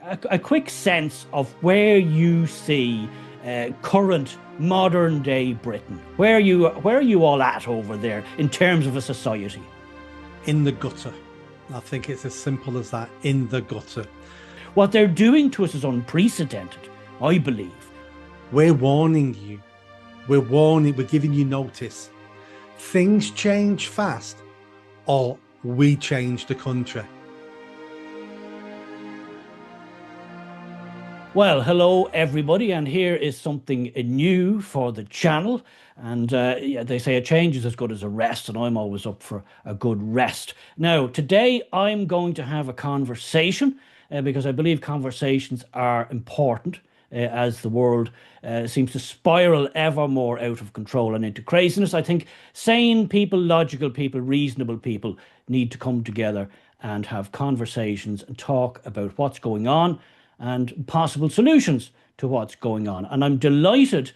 a quick sense of where you see current modern day Britain. Where are you all at over there in terms of a society? In the gutter. I think it's as simple as that. In the gutter. What they're doing to us is unprecedented, I believe. We're warning you. We're giving you notice. Things change fast, or we change the country. Well, hello everybody, and here is something new for the channel. And yeah, they say a change is as good as a rest, and I'm always up for a good rest. Now, today I'm going to have a conversation because I believe conversations are important as the world seems to spiral ever more out of control and into craziness. I think sane people, logical people, reasonable people need to come together and have conversations and talk about what's going on and possible solutions to what's going on. And I'm delighted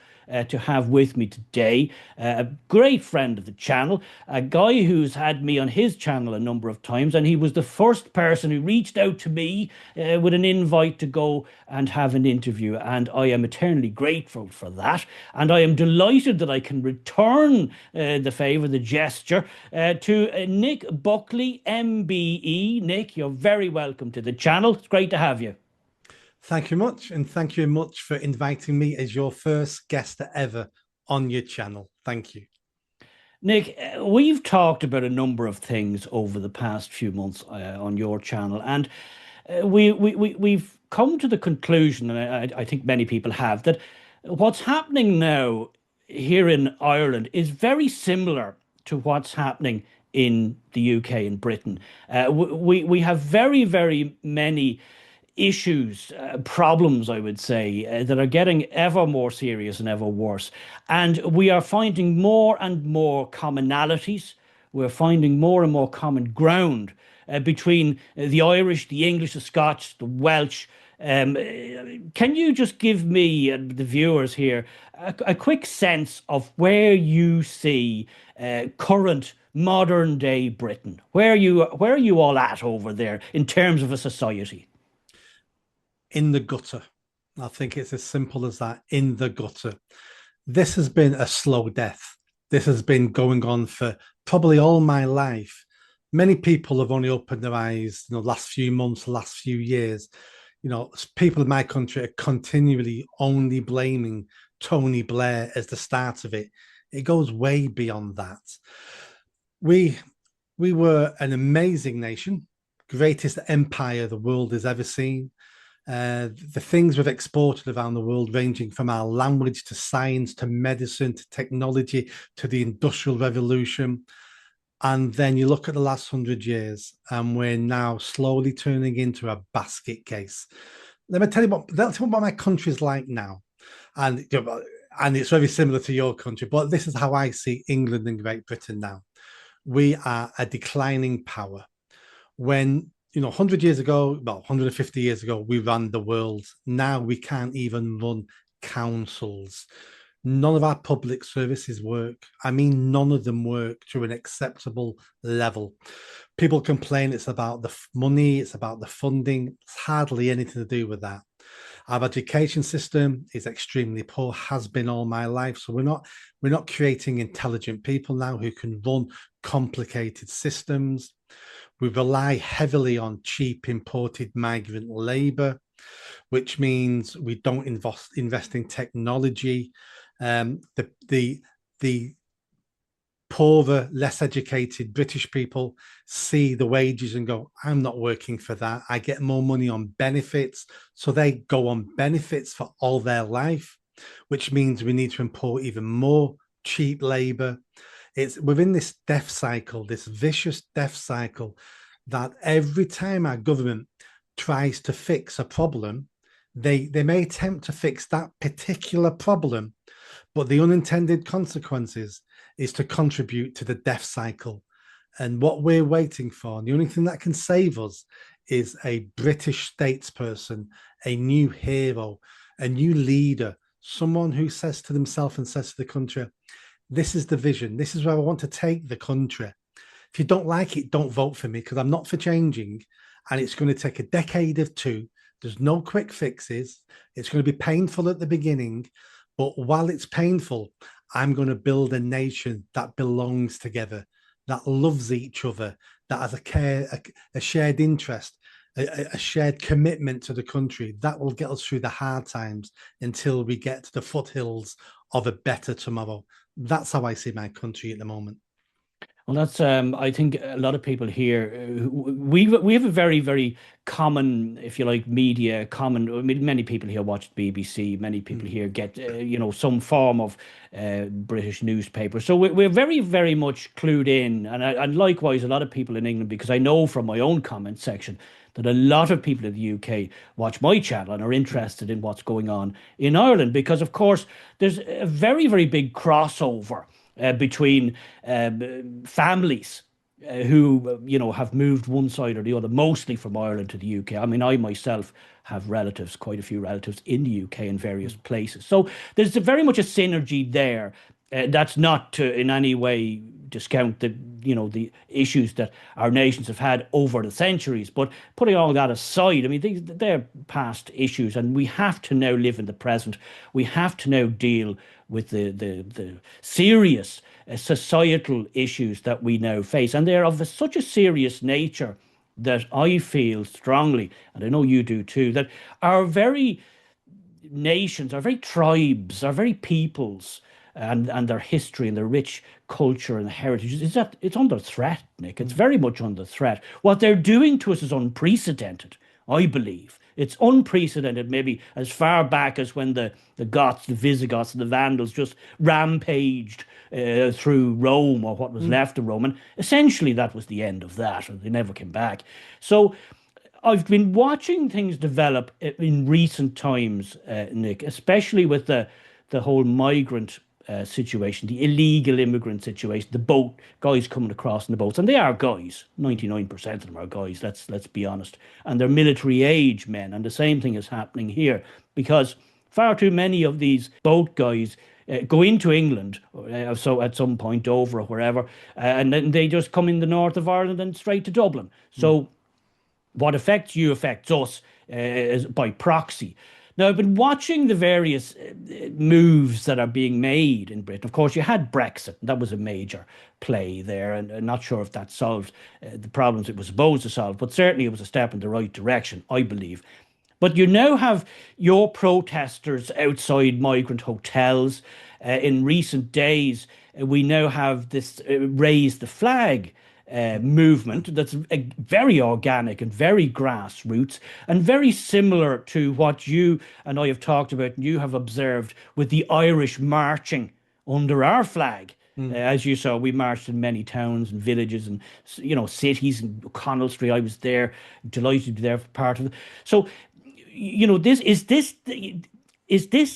to have with me today a great friend of the channel, a guy who's had me on his channel a number of times, and he was the first person who reached out to me with an invite to go and have an interview, and I am eternally grateful for that. And I am delighted that I can return the favour, the gesture, to Nick Buckley, MBE. Nick, you're very welcome to the channel. It's great to have you. Thank you much. And thank you much for inviting me as your first guest ever on your channel. Thank you. Nick, we've talked about a number of things over the past few months on your channel, and we've come to the conclusion, and I think many people have, that what's happening now here in Ireland is very similar to what's happening in the UK and Britain. We have very, very many issues, problems, I would say, that are getting ever more serious and ever worse. And we are finding more and more commonalities. We're finding more and more common ground between the Irish, the English, the Scots, the Welsh. Can you just give me and the viewers here a quick sense of where you see current modern day Britain? Where are you all at over there in terms of a society? In the gutter. I think it's as simple as that. In the gutter. This has been a slow death. This has been going on for probably all my life. Many people have only opened their eyes, last few months, last few years. People in my country are continually only blaming Tony Blair as the start of it. It goes way beyond that. We were an amazing nation, greatest empire the world has ever seen. The things we've exported around the world, ranging from our language to science to medicine to technology to the Industrial Revolution. And then you look at the last 100 years, and we're now slowly turning into a basket case. Let me tell you what my country's like now. And, and it's very similar to your country, but this is how I see England and Great Britain now. We are a declining power. When 100 years ago, well, 150 years ago, we ran the world. Now we can't even run councils. None of our public services work. I mean, none of them work to an acceptable level. People complain it's about the money, it's about the funding. It's hardly anything to do with that. Our education system is extremely poor, has been all my life. So we're not creating intelligent people now who can run complicated systems. We rely heavily on cheap imported migrant labor, which means we don't invest in technology. The poorer, less educated British people see the wages and go, I'm not working for that. I get more money on benefits. So they go on benefits for all their life, which means we need to import even more cheap labor. It's within this death cycle, this vicious death cycle, that every time our government tries to fix a problem, they may attempt to fix that particular problem, but the unintended consequences is to contribute to the death cycle. And what we're waiting for, and the only thing that can save us, is a British statesperson, a new hero, a new leader, someone who says to themselves and says to the country, this is the vision. This is where I want to take the country. If you don't like it, don't vote for me, because I'm not for changing. And it's going to take a decade or two There's no quick fixes. It's going to be painful at the beginning, but while it's painful, I'm going to build a nation that belongs together, that loves each other, that has a shared interest, a shared commitment to the country. That will get us through the hard times until we get to the foothills of a better tomorrow. That's how I see my country at the moment. Well, that's I think a lot of people here we have a very very common, if you like, media common. I mean, many people here watch BBC. Many people Mm. here get some form of British newspaper. So we're very very much clued in, and likewise a lot of people in England, because I know from my own comment section that a lot of people in the UK watch my channel and are interested in what's going on in Ireland, because of course there's a very very big crossover between families who have moved one side or the other, mostly from Ireland to the UK. I mean, I myself have relatives, quite a few relatives in the UK in various places. So there's very much a synergy there. That's not to in any way discount the issues that our nations have had over the centuries. But putting all that aside, I mean, they're past issues, and we have to now live in the present. We have to now deal with the serious societal issues that we now face, and they're of such a serious nature that I feel strongly, and I know you do too, that our very nations, our very tribes, our very peoples, and their history and their rich culture and heritage is that it's under threat, Nick. It's very much under threat. What they're doing to us is unprecedented, I believe. It's unprecedented, maybe as far back as when the Goths, the Visigoths, and the Vandals just rampaged through Rome, or what was Mm. left of Rome. And essentially, that was the end of that, and they never came back. So I've been watching things develop in recent times, Nick, especially with the whole migrant situation, the illegal immigrant situation, the boat guys coming across in the boats, and they are guys. 99% of them are guys. Let's be honest, and they're military age men, and the same thing is happening here, because far too many of these boat guys go into England, so at some point over or wherever, and then they just come in the north of Ireland and straight to Dublin. Mm. So what affects you affects us by proxy. Now, I've been watching the various moves that are being made in Britain. Of course, you had Brexit, and that was a major play there, and I'm not sure if that solved the problems it was supposed to solve, but certainly it was a step in the right direction, I believe. But you now have your protesters outside migrant hotels. In recent days, we now have this raise the flag movement that's very organic and very grassroots, and very similar to what you and I have talked about and you have observed with the Irish marching under our flag. Mm. As you saw, we marched in many towns and villages and cities. And O'Connell Street, I was there, delighted to be there for part of it. So, this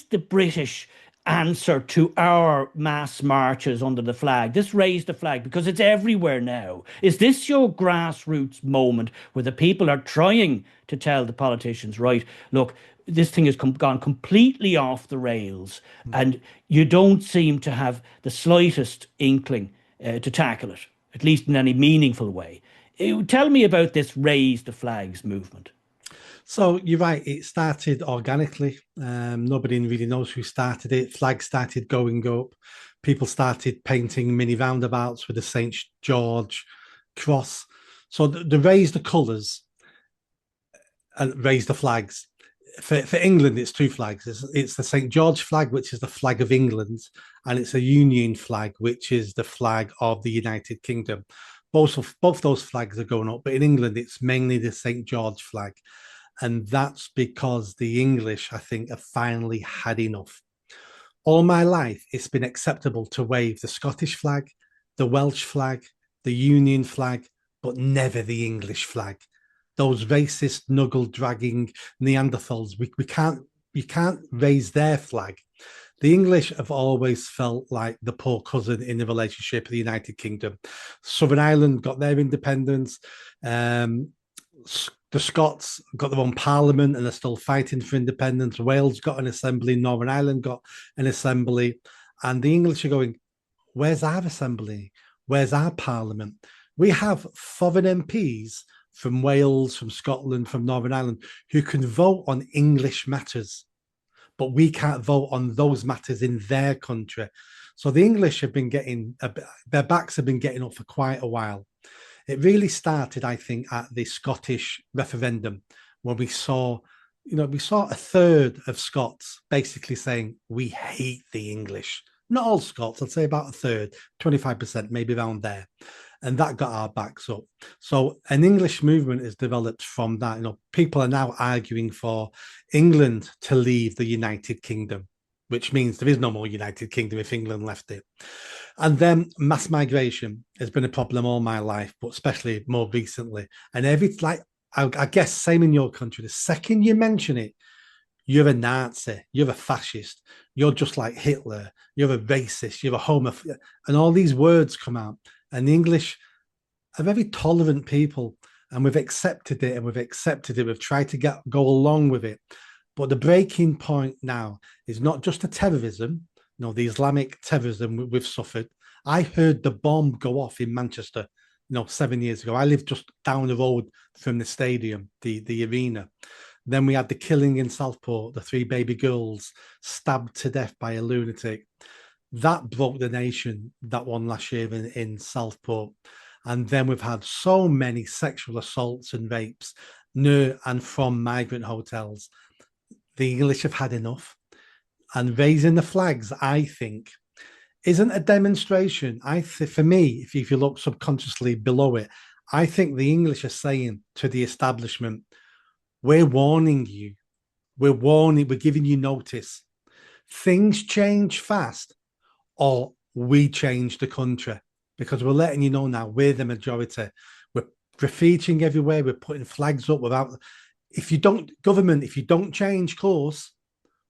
the British answer to our mass marches under the flag? This raise the flag, because it's everywhere now. Is this your grassroots moment where the people are trying to tell the politicians, right, look, this thing has gone completely off the rails, and you don't seem to have the slightest inkling to tackle it, at least in any meaningful way? Tell me about this raise the flags movement. So you're right. It started organically. Nobody really knows who started it. Flags started going up. People started painting mini roundabouts with the St. George cross. So they raised the colours and raised the flags. For England, it's two flags. It's the St. George flag, which is the flag of England, and it's a Union flag, which is the flag of the United Kingdom. Both those flags are going up, but in England, it's mainly the St. George flag. And that's because the English, I think, have finally had enough. All my life, it's been acceptable to wave the Scottish flag, the Welsh flag, the Union flag, but never the English flag. Those racist, knuckle dragging Neanderthals, we can't raise their flag. The English have always felt like the poor cousin in the relationship of the United Kingdom. Southern Ireland got their independence. The Scots got their own parliament and they're still fighting for independence. Wales got an assembly. Northern Ireland got an assembly. And the English are going, where's our assembly? Where's our parliament? We have foreign MPs from Wales, from Scotland, from Northern Ireland, who can vote on English matters, but we can't vote on those matters in their country. So the English have been getting, their backs have been getting up for quite a while. It really started, I think, at the Scottish referendum, when we saw a third of Scots basically saying, we hate the English. Not all Scots, I'd say about a third, 25%, maybe around there. And that got our backs up. So an English movement is developed from that. People are now arguing for England to leave the United Kingdom, which means there is no more United Kingdom if England left it. And then mass migration has been a problem all my life, but especially more recently. And I guess same in your country. The second you mention it, you're a Nazi, you're a fascist, you're just like Hitler, you're a racist, you're a homophobe, and all these words come out. And the English are very tolerant people, and we've accepted it, and we've tried to go along with it. But the breaking point now is not just the terrorism, the Islamic terrorism we've suffered. I heard the bomb go off in Manchester, 7 years ago. I lived just down the road from the stadium, the arena. Then we had the killing in Southport, the 3 baby girls stabbed to death by a lunatic. That broke the nation, that one last year in Southport. And then we've had so many sexual assaults and rapes near and from migrant hotels. The English have had enough. And raising the flags, I think, isn't a demonstration. For me, if you look subconsciously below it, I think the English are saying to the establishment, we're warning you. We're giving you notice. Things change fast, or we change the country, because we're letting you know now we're the majority. We're graffitiing everywhere. We're putting flags up if you don't change course,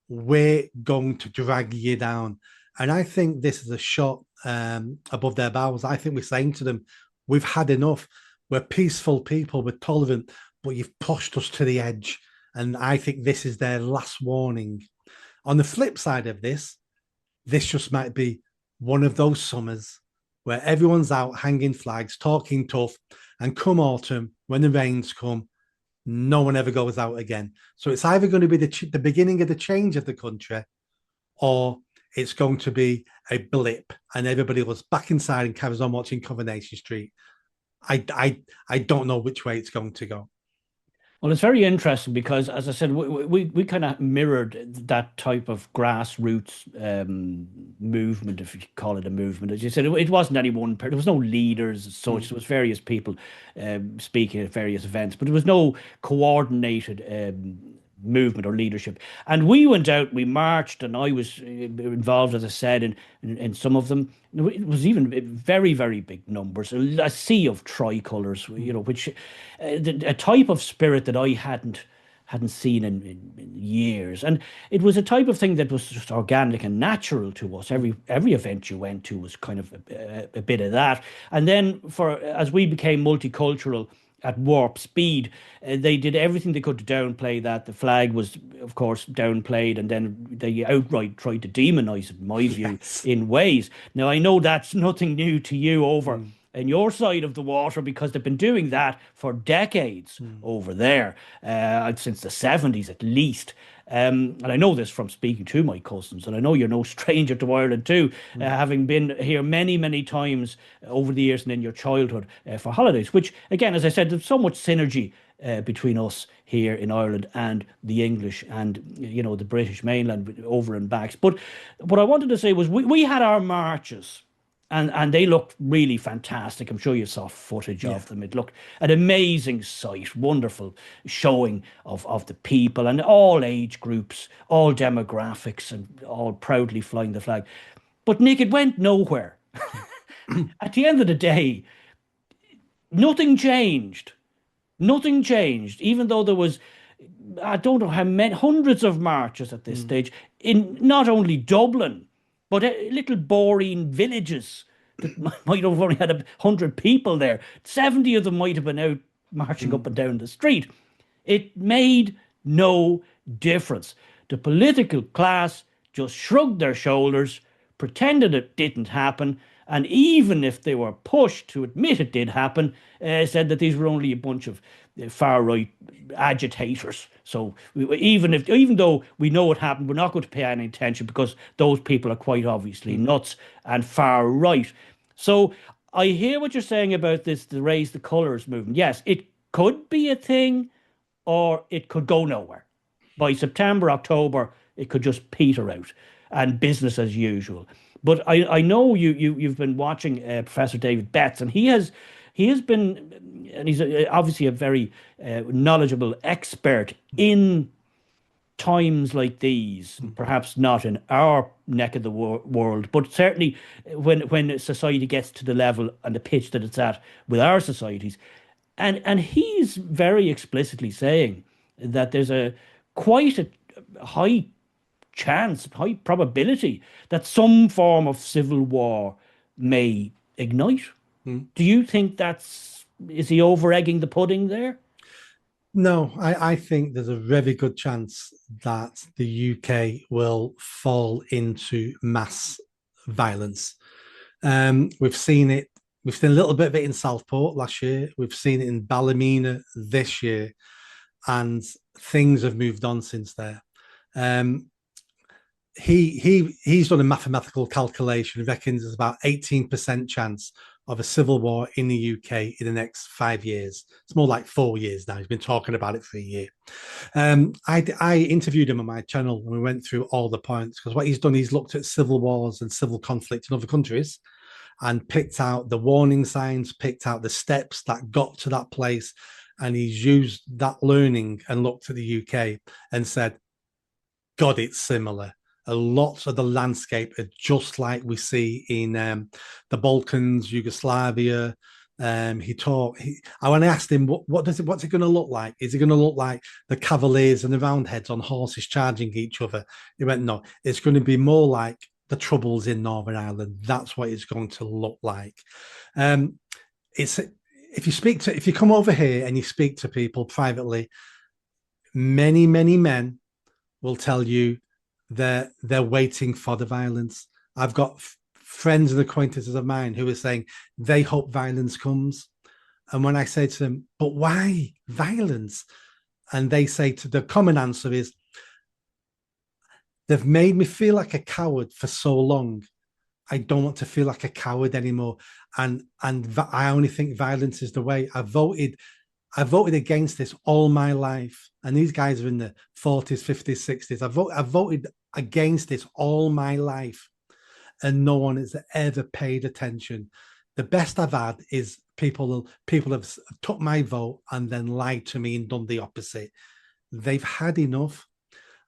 we're going to drag you down. And I think this is a shot above their bows. I think we're saying to them, we've had enough. We're peaceful people. We're tolerant, but you've pushed us to the edge. And I think this is their last warning. On the flip side of this just might be one of those summers where everyone's out hanging flags, talking tough, and come autumn, when the rains come, no one ever goes out again. So it's either going to be the beginning of the change of the country, or it's going to be a blip and everybody was back inside and carries on watching Coronation Street. I don't know which way it's going to go. Well, it's very interesting because, as I said, we kind of mirrored that type of grassroots movement, if you call it a movement. As you said, it wasn't any one person. There was no leaders as such. There was various people speaking at various events, but there was no coordinated movement or leadership. And we went out, we marched, and I was involved, as I said, in some of them. It was even very, very big numbers, a sea of tricolours, which a type of spirit that I hadn't seen in years. And it was a type of thing that was just organic and natural to us. Every event you went to was kind of a bit of that. And then as we became multicultural at warp speed, they did everything they could to downplay that. The flag was, of course, downplayed, and then they outright tried to demonize it, in my view, Yes. in ways. Now, I know that's nothing new to you over in your side of the water, because they've been doing that for decades over there, since the 70s at least. And I know this from speaking to my cousins, and I know you're no stranger to Ireland too, having been here many, many times over the years and in your childhood for holidays, which, again, as I said, there's so much synergy between us here in Ireland and the English and, the British mainland over and backs. But what I wanted to say was we had our marches. And they looked really fantastic. I'm sure you saw footage of them. It looked an amazing sight, wonderful showing of the people and all age groups, all demographics, and all proudly flying the flag. But Nick, it went nowhere. At the end of the day, nothing changed. Nothing changed, even though there was, I don't know how many, hundreds of marches at this stage in not only Dublin, but little boring villages that might have only had 100 people there. 70 of them might have been out marching up and down the street. It made no difference. The political class just shrugged their shoulders, pretended it didn't happen, And even if they were pushed to admit it did happen, said that these were only a bunch of far right agitators. So even though we know it happened, we're not going to pay any attention because those people are quite obviously nuts and far right. So I hear what you're saying about this, the raise the colours movement. Yes, it could be a thing, or it could go nowhere. By September, October, it could just peter out and business as usual. But I know you've been watching Professor David Betts, and he has been, and he's obviously a very knowledgeable expert in times like these, perhaps not in our neck of the world, but certainly when society gets to the level and the pitch that it's at with our societies, and he's very explicitly saying that there's a quite a high chance, high probability that some form of civil war may ignite. Mm. Do you think is he over egging the pudding there? No, I think there's a very good chance that the UK will fall into mass violence. We've seen it. We've seen a little bit of it in Southport last year. We've seen it in Ballymena this year, and things have moved on since there. Um, he's done a mathematical calculation. He reckons there's about 18% chance of a civil war in the UK in the next 5 years. It's more like 4 years now. He's been talking about it for a year. I interviewed him on my channel and we went through all the points, because what he's done, he's looked at civil wars and civil conflict in other countries and picked out the warning signs, picked out the steps that got to that place. And he's used that learning and looked at the UK and said, God, it's similar. A lot of the landscape are just like we see in the Balkans, Yugoslavia. When I asked him, what's it going to look like? Is it going to look like the Cavaliers and the Roundheads on horses charging each other? He went, no, it's going to be more like the Troubles in Northern Ireland. That's what it's going to look like. It's if you come over here and you speak to people privately, many men will tell you they're waiting for the violence. I've got friends and acquaintances of mine who are saying they hope violence comes. And when I say to them, but why violence? And they say, to the common answer is, they've made me feel like a coward for so long. I don't want to feel like a coward anymore. And I only think violence is the way. I voted against this all my life. And these guys are in the 40s, 50s, 60s. I voted against this all my life. And no one has ever paid attention. The best I've had is people have took my vote and then lied to me and done the opposite. They've had enough.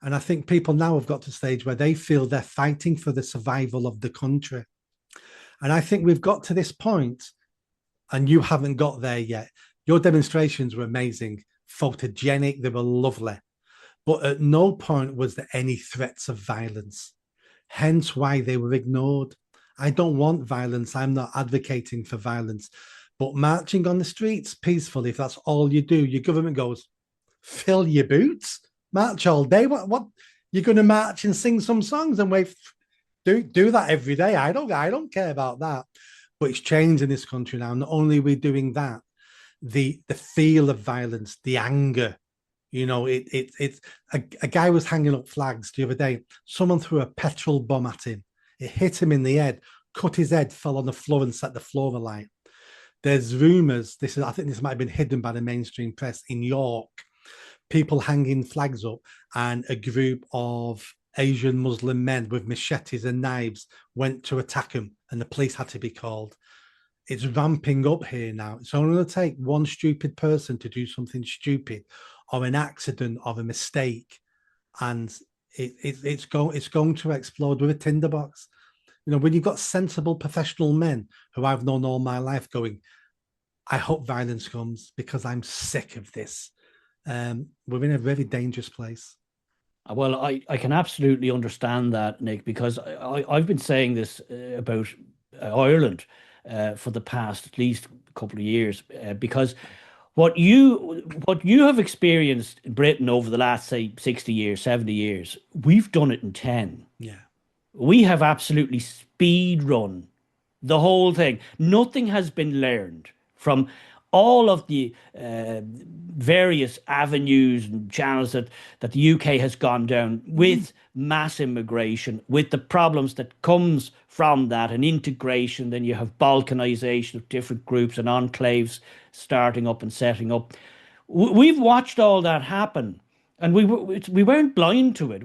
And I think people now have got to a stage where they feel they're fighting for the survival of the country. And I think we've got to this point, and you haven't got there yet. Your demonstrations were amazing, photogenic, they were lovely. But at no point was there any threats of violence, hence why they were ignored. I don't want violence. I'm not advocating for violence. But marching on the streets peacefully, if that's all you do, your government goes, fill your boots, march all day. What you're going to march and sing some songs and wave? Do that every day. I don't care about that. But it's changed in this country now. Not only are we doing that, the feel of violence, the anger, it's a guy was hanging up flags the other day. Someone threw a petrol bomb at him. It hit him in the head, cut his head, fell on the floor and set the floor alight. There's rumors. I think this might have been hidden by the mainstream press in York. People hanging flags up, and a group of Asian Muslim men with machetes and knives went to attack him, and the police had to be called. It's ramping up here now. It's only going to take one stupid person to do something stupid, or an accident, or a mistake, and it's going to explode with a tinderbox. When you've got sensible professional men who I've known all my life going, I hope violence comes because I'm sick of this. We're in a very dangerous place. Well, I can absolutely understand that, Nick, because I've been saying this about Ireland for the past at least couple of years, because what you have experienced in Britain over the last, say, 60 years, 70 years, we've done it in 10. Yeah. We have absolutely speed run The whole thing. Nothing has been learned from all of the various avenues and channels that the UK has gone down with mass immigration, with the problems that comes from that and integration. Then you have balkanization of different groups and enclaves starting up and setting up. We've watched all that happen. And we weren't blind to it.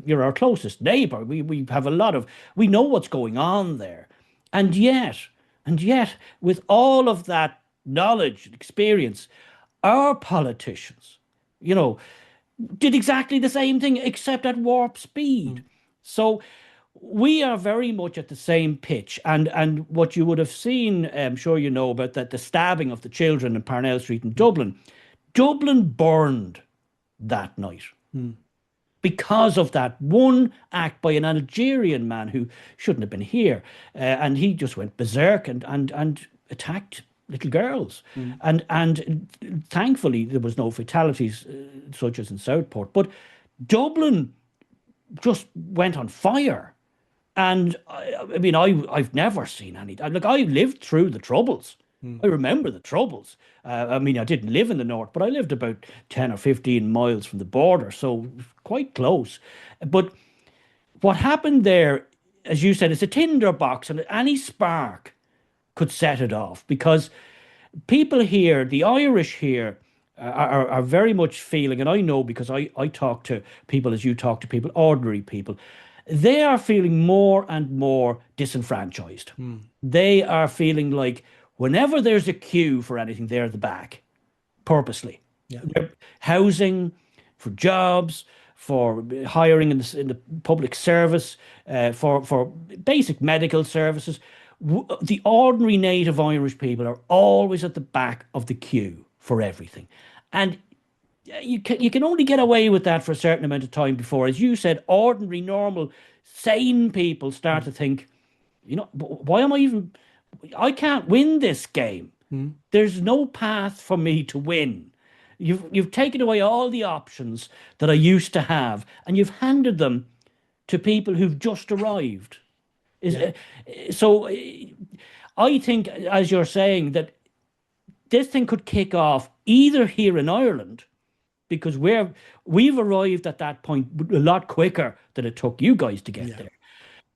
You're our closest neighbor. We have a lot of, we know what's going on there. And yet, and yet, with all of that knowledge and experience, our politicians, you know, did exactly the same thing except at warp speed. So we are very much at the same pitch. And what you would have seen, I'm sure you know about that the stabbing of the children in Parnell Street in Dublin. Dublin burned that night because of that one act by an Algerian man who shouldn't have been here, and he just went berserk and attacked little girls, and thankfully there was no fatalities such as in Southport, but Dublin just went on fire. And I mean, I've never seen any. Like I lived through the Troubles. I remember the Troubles. I mean, I didn't live in the north, but I lived about 10 or 15 miles from the border, so quite close. But what happened there, as you said, it's a tinderbox, and any spark could set it off because people here, the Irish here, are very much feeling, and I know because I talk to people as you talk to people, ordinary people, they are feeling more and more disenfranchised. They are feeling like whenever there's a queue for anything, they're at the back, purposely. Yeah. Housing, for jobs, for hiring in the public service, for basic medical services. The ordinary native Irish people are always at the back of the queue for everything. And you can only get away with that for a certain amount of time before, as you said, ordinary, normal, sane people start to think, why am I even, I can't win this game. There's no path for me to win. You've taken away all the options that I used to have, and you've handed them to people who've just arrived. So I think, as you're saying, that this thing could kick off either here in Ireland, because we've arrived at that point a lot quicker than it took you guys to get there.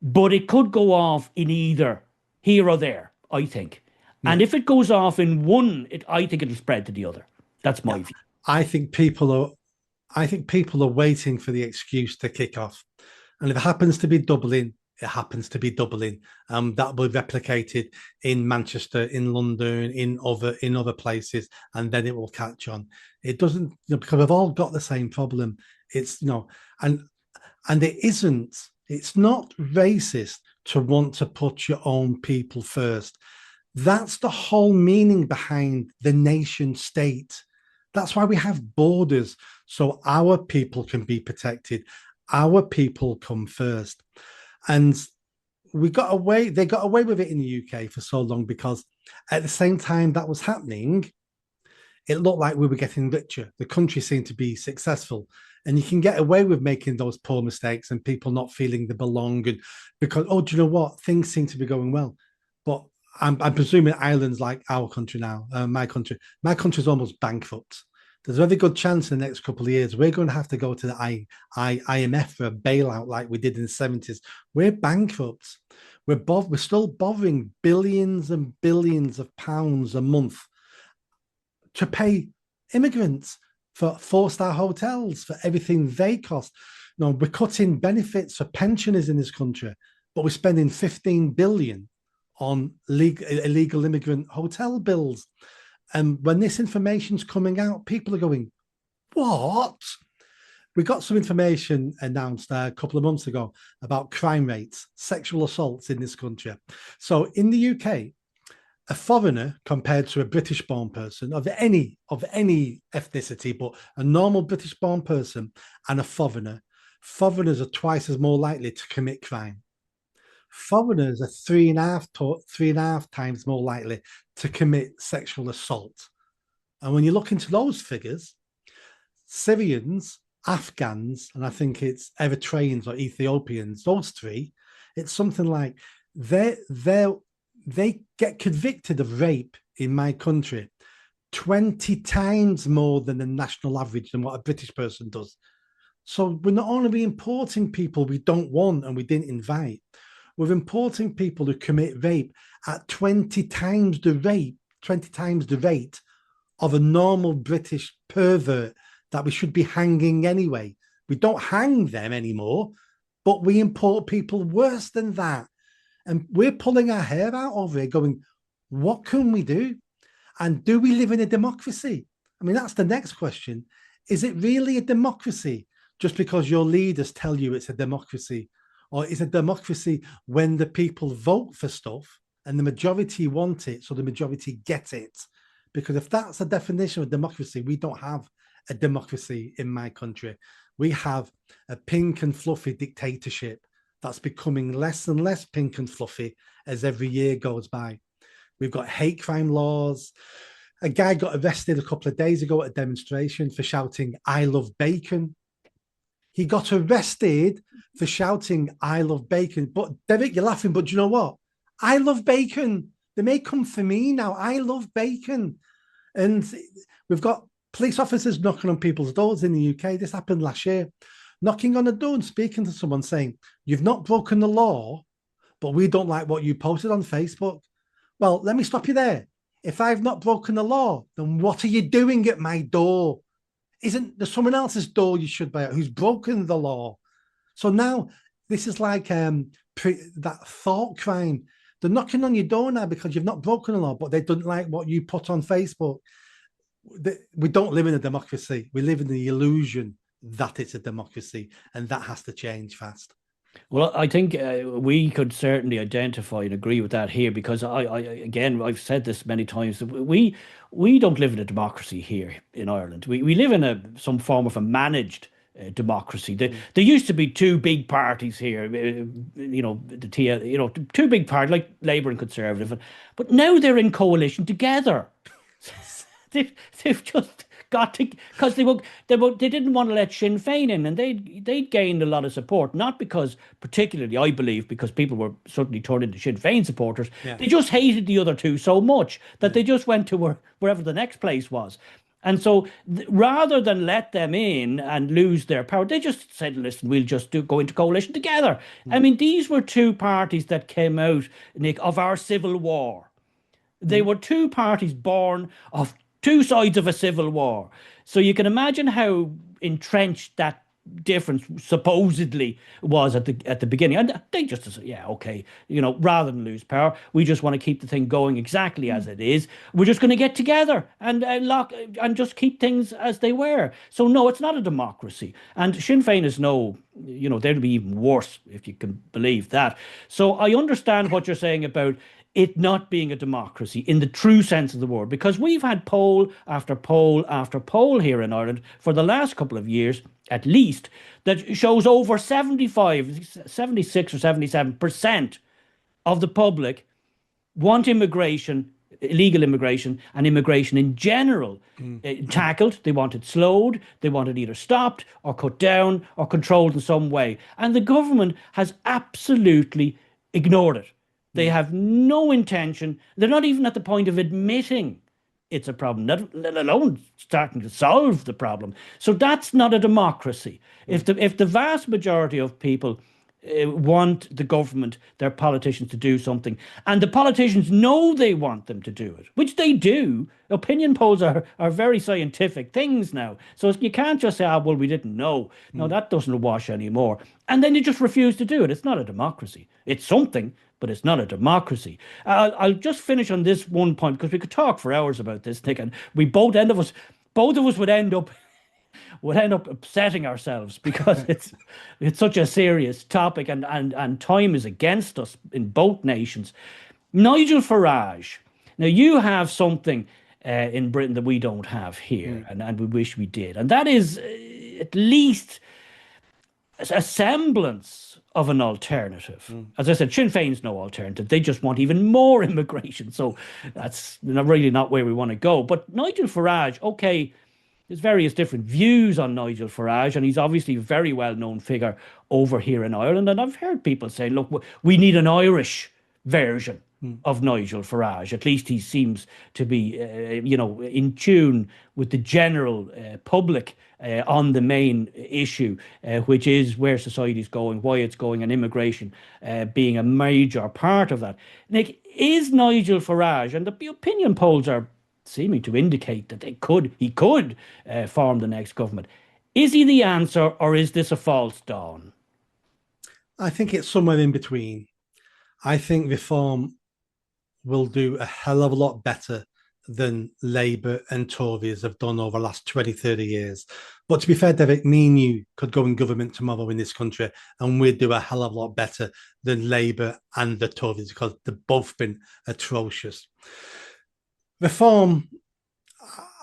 But it could go off in either here or there, I think. And if it goes off in one, I think it'll spread to the other. That's my view. I think people are waiting for the excuse to kick off. And if it happens to be Dublin, it happens to be Dublin. That will be replicated in Manchester, in London, in other places, and then it will catch on. It doesn't, because we've all got the same problem. It's and it's not racist to want to put your own people first. That's the whole meaning behind the nation state. That's why we have borders, so our people can be protected. Our people come first. And they got away with it in the UK for so long because at the same time that was happening, it looked like we were getting richer. The country seemed to be successful. And you can get away with making those poor mistakes and people not feeling they belong. And because, do you know what? Things seem to be going well. But I'm presuming Ireland's like our country now. My country is almost bankrupt. There's a very good chance in the next couple of years we're going to have to go to the IMF for a bailout like we did in the 70s. We're bankrupt. We're still borrowing billions and billions of pounds a month to pay immigrants for four-star hotels, for everything they cost. We're cutting benefits for pensioners in this country, but we're spending 15 billion on illegal immigrant hotel bills. And when this information's coming out, people are going, what? We got some information announced a couple of months ago about crime rates, sexual assaults in this country. So in the UK, a foreigner compared to a British-born person of any ethnicity, but a normal British-born person and a foreigners are twice as more likely to commit crime. Foreigners are three and a half times more likely to commit sexual assault. And when you look into those figures, Syrians, Afghans, and I think it's Eritreans or Ethiopians, those three, it's something like they're they get convicted of rape in my country 20 times more than the national average than what a British person does. So we're not only importing people we don't want and we didn't invite, we're importing people who commit rape at 20 times the rate of a normal British pervert that we should be hanging anyway. We don't hang them anymore, but we import people worse than that. And we're pulling our hair out over it, going, what can we do? And do we live in a democracy? I mean, that's the next question. Is it really a democracy just because your leaders tell you it's a democracy? Or is a democracy when the people vote for stuff and the majority want it, so the majority get it? Because if that's a definition of democracy, we don't have a democracy in my country. We have a pink and fluffy dictatorship that's becoming less and less pink and fluffy as every year goes by. We've got hate crime laws. A guy got arrested a couple of days ago at a demonstration for shouting, "I love bacon." He got arrested for shouting, "I love bacon." But Derek, you're laughing, but do you know what? I love bacon. They may come for me now. I love bacon. And we've got police officers knocking on people's doors in the UK. This happened last year. Knocking on a door and speaking to someone saying, "You've not broken the law, but we don't like what you posted on Facebook." Well, let me stop you there. If I've not broken the law, then what are you doing at my door? Isn't there someone else's door you should be at who's broken the law? So now this is like that thought crime. They're knocking on your door now because you've not broken the law, but they don't like what you put on Facebook. We don't live in a democracy. We live in the illusion that it's a democracy, and that has to change fast. Well, I think we could certainly identify and agree with that here because again, I've said this many times. We don't live in a democracy here in Ireland. We live in some form of a managed democracy. There used to be two big parties here, two big parties like Labour and Conservative, but now they're in coalition together. They've just got to because they didn't want to let Sinn Féin in, and they gained a lot of support, not because particularly I believe because people were suddenly turned into Sinn Féin supporters. Yeah. They just hated the other two so much that they just went to wherever the next place was. And so rather than let them in and lose their power, they just said, listen, we'll just go into coalition together. I mean, these were two parties that came out, Nick, of our civil war. They were two parties born of two sides of a civil war. So you can imagine how entrenched that difference supposedly was at the beginning. And they just said, yeah, okay, rather than lose power, we just want to keep the thing going exactly as it is. We're just going to get together and lock and just keep things as they were. So no, it's not a democracy. And Sinn Féin is they'll be even worse if you can believe that. So I understand what you're saying about it not being a democracy in the true sense of the word, because we've had poll after poll after poll here in Ireland for the last couple of years, at least, that shows over 76 or 77% of the public want immigration, illegal immigration, and immigration in general tackled. They want it slowed. They want it either stopped or cut down or controlled in some way. And the government has absolutely ignored it. They have no intention. They're not even at the point of admitting it's a problem, let alone starting to solve the problem. So that's not a democracy. If the vast majority of people want the government, their politicians to do something, and the politicians know they want them to do it, which they do. Opinion polls are very scientific things now. So you can't just say, well, we didn't know. No, that doesn't wash anymore. And then they just refuse to do it. It's not a democracy. It's something, but it's not a democracy. I'll just finish on this one point because we could talk for hours about this, Nick, and both of us would end up upsetting ourselves because it's such a serious topic and time is against us in both nations. Nigel Farage. Now you have something in Britain that we don't have here, and we wish we did, and that is at least a semblance of an alternative. As I said, Sinn Féin's no alternative. They just want even more immigration. So that's really not where we want to go. But Nigel Farage, okay, there's various different views on Nigel Farage, and he's obviously a very well-known figure over here in Ireland. And I've heard people say, look, we need an Irish version Mm. of Nigel Farage. At least he seems to be, in tune with the general public on the main issue, which is where society's going, why it's going, and immigration being a major part of that. Nick, is Nigel Farage, and the opinion polls are seeming to indicate that he could form the next government. Is he the answer, or is this a false dawn? I think it's somewhere in between. I think reform will do a hell of a lot better than Labour and Tories have done over the last 20, 30 years. But to be fair, Derek, me and you could go in government tomorrow in this country and we'd do a hell of a lot better than Labour and the Tories because they've both been atrocious. Reform,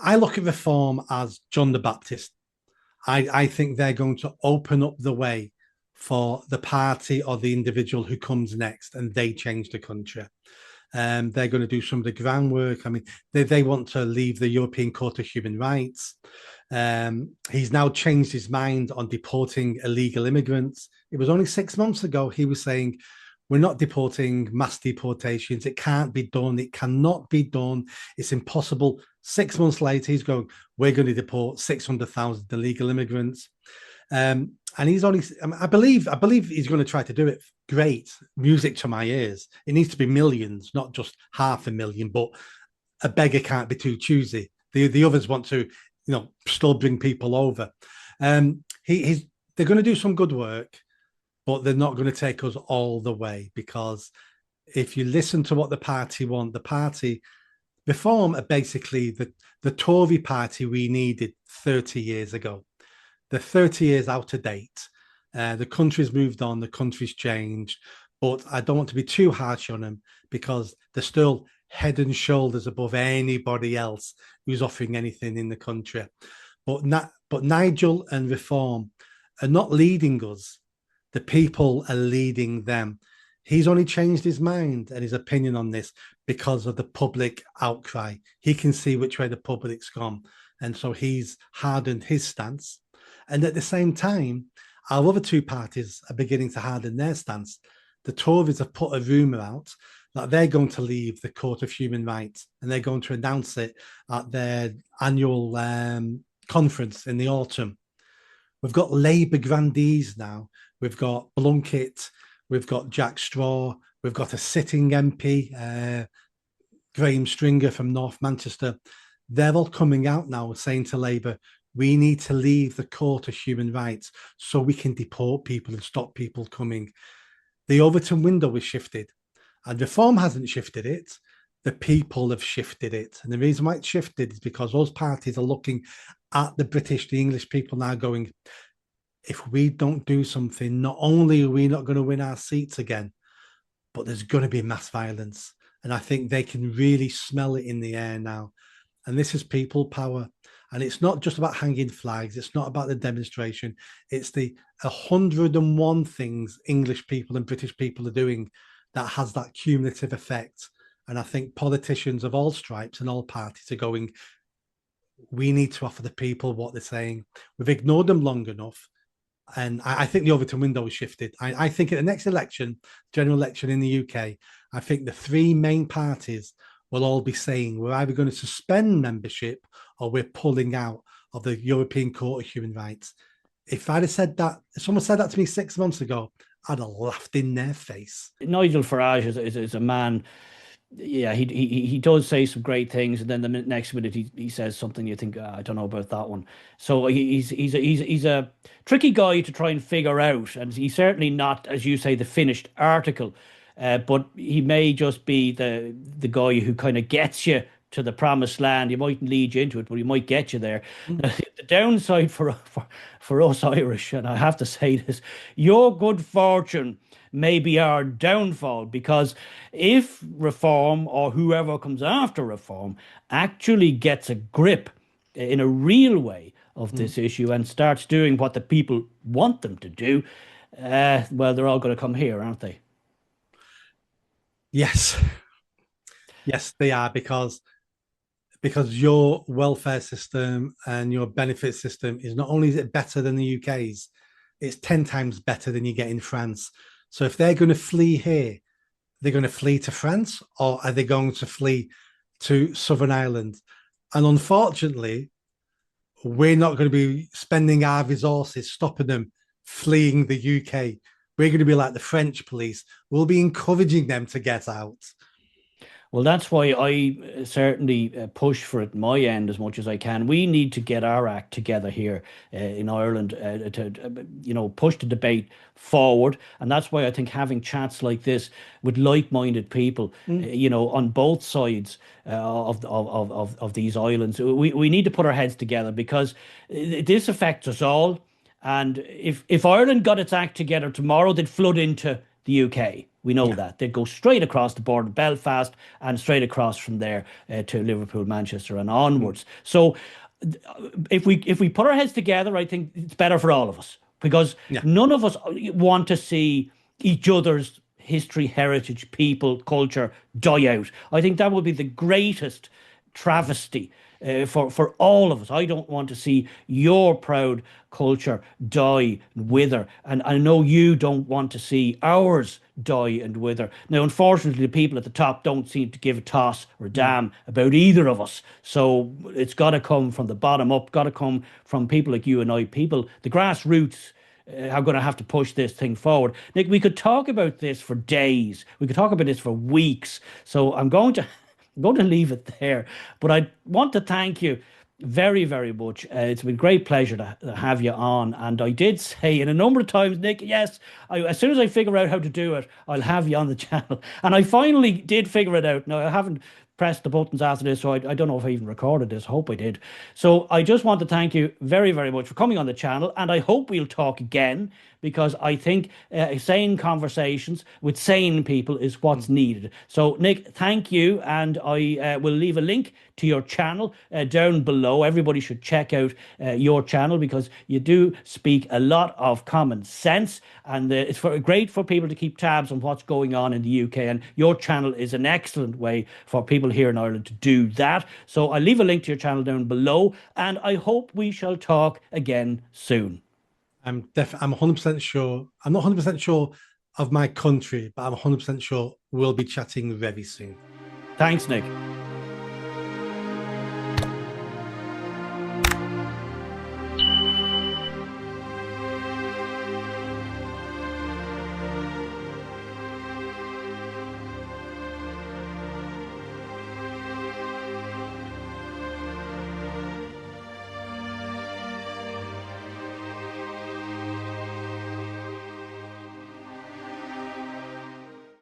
I look at reform as John the Baptist. I think they're going to open up the way for the party or the individual who comes next and they change the country. They're going to do some of the groundwork. I mean, they want to leave the European Court of Human Rights. He's now changed his mind on deporting illegal immigrants. It was only 6 months ago he was saying, we're not deporting mass deportations. It can't be done. It cannot be done. It's impossible. 6 months later, he's going, we're going to deport 600,000 illegal immigrants. And he's only, I believe he's going to try to do it. Great. Music to my ears. It needs to be millions, not just 500,000, but a beggar can't be too choosy. The others want to, still bring people over. They're going to do some good work, but they're not going to take us all the way because if you listen to what the party want, the party reform are basically the Tory party we needed 30 years ago. They're 30 years out of date. The country's moved on, the country's changed, but I don't want to be too harsh on them because they're still head and shoulders above anybody else who's offering anything in the country. But Nigel and Reform are not leading us. The people are leading them. He's only changed his mind and his opinion on this because of the public outcry. He can see which way the public's gone. And so he's hardened his stance. And at the same time, our other two parties are beginning to harden their stance. The Tories have put a rumour out that they're going to leave the Court of Human Rights and they're going to announce it at their annual conference in the autumn. We've got Labour grandees now. We've got Blunkett. We've got Jack Straw. We've got a sitting MP, Graham Stringer from North Manchester. They're all coming out now saying to Labour, we need to leave the Court of Human Rights so we can deport people and stop people coming. The Overton window is shifted and Reform hasn't shifted it. The people have shifted it. And the reason why it's shifted is because those parties are looking at the English people now going, if we don't do something, not only are we not going to win our seats again, but there's going to be mass violence. And I think they can really smell it in the air now. And this is people power. And it's not just about hanging flags. It's not about the demonstration. It's the 101 things English people and British people are doing that has that cumulative effect. And I think politicians of all stripes and all parties are going, we need to offer the people what they're saying. We've ignored them long enough. And I think the Overton window has shifted. I think at the next election, general election in the UK, I think the three main parties will all be saying we're either going to suspend membership or we're pulling out of the European Court of Human Rights. If I'd have said that, if someone said that to me 6 months ago, I'd have laughed in their face. Nigel Farage is a man. Yeah, he does say some great things, and then the next minute he says something you think, I don't know about that one. So he's a tricky guy to try and figure out, and he's certainly not, as you say, the finished article. But he may just be the guy who kind of gets you to the promised land. He mightn't lead you into it, but he might get you there. The downside for us Irish, and I have to say this, your good fortune may be our downfall, because if Reform or whoever comes after Reform actually gets a grip in a real way of this issue and starts doing what the people want them to do, well, they're all going to come here, aren't they? Yes, yes, they are because your welfare system and your benefit system is not only is it better than the UK's, it's 10 times better than you get in France. So if they're going to flee here, they going to flee to France or are they going to flee to Southern Ireland? And unfortunately, we're not going to be spending our resources stopping them fleeing the UK. We're going to be like the French police. We'll be encouraging them to get out. Well, that's why I certainly push for it my end as much as I can. We need to get our act together here in Ireland to push the debate forward, and that's why I think having chats like this with like-minded people, on both sides of these islands, we need to put our heads together because this affects us all. And if Ireland got its act together tomorrow, they'd flood into the UK. We know Yeah. that. They'd go straight across the border, Belfast, and straight across from there to Liverpool, Manchester, and onwards. So if we put our heads together, I think it's better for all of us because Yeah. none of us want to see each other's history, heritage, people, culture die out. I think that would be the greatest travesty for all of us. I don't want to see your proud culture die and wither, and I know you don't want to see ours die and wither. Now, unfortunately, the people at the top don't seem to give a toss or a Mm. damn about either of us. So it's got to come from the bottom up, got to come from people like you and I, people, the grassroots are going to have to push this thing forward. Nick, we could talk about this for days. We could talk about this for weeks. So I'm going to leave it there. But I want to thank you very, very much. It's been a great pleasure to have you on. And I did say in a number of times, Nick, yes, as soon as I figure out how to do it, I'll have you on the channel. And I finally did figure it out. Now, I haven't pressed the buttons after this, so I don't know if I even recorded this. I hope I did. So I just want to thank you very, very much for coming on the channel. And I hope we'll talk again because I think sane conversations with sane people is what's needed. So, Nick, thank you. And I will leave a link to your channel down below. Everybody should check out your channel because you do speak a lot of common sense. And it's great for people to keep tabs on what's going on in the UK. And your channel is an excellent way for people here in Ireland to do that. So I'll leave a link to your channel down below. And I hope we shall talk again soon. I'm 100% sure. I'm not 100% sure of my country, but I'm 100% sure we'll be chatting very soon. Thanks, Nick.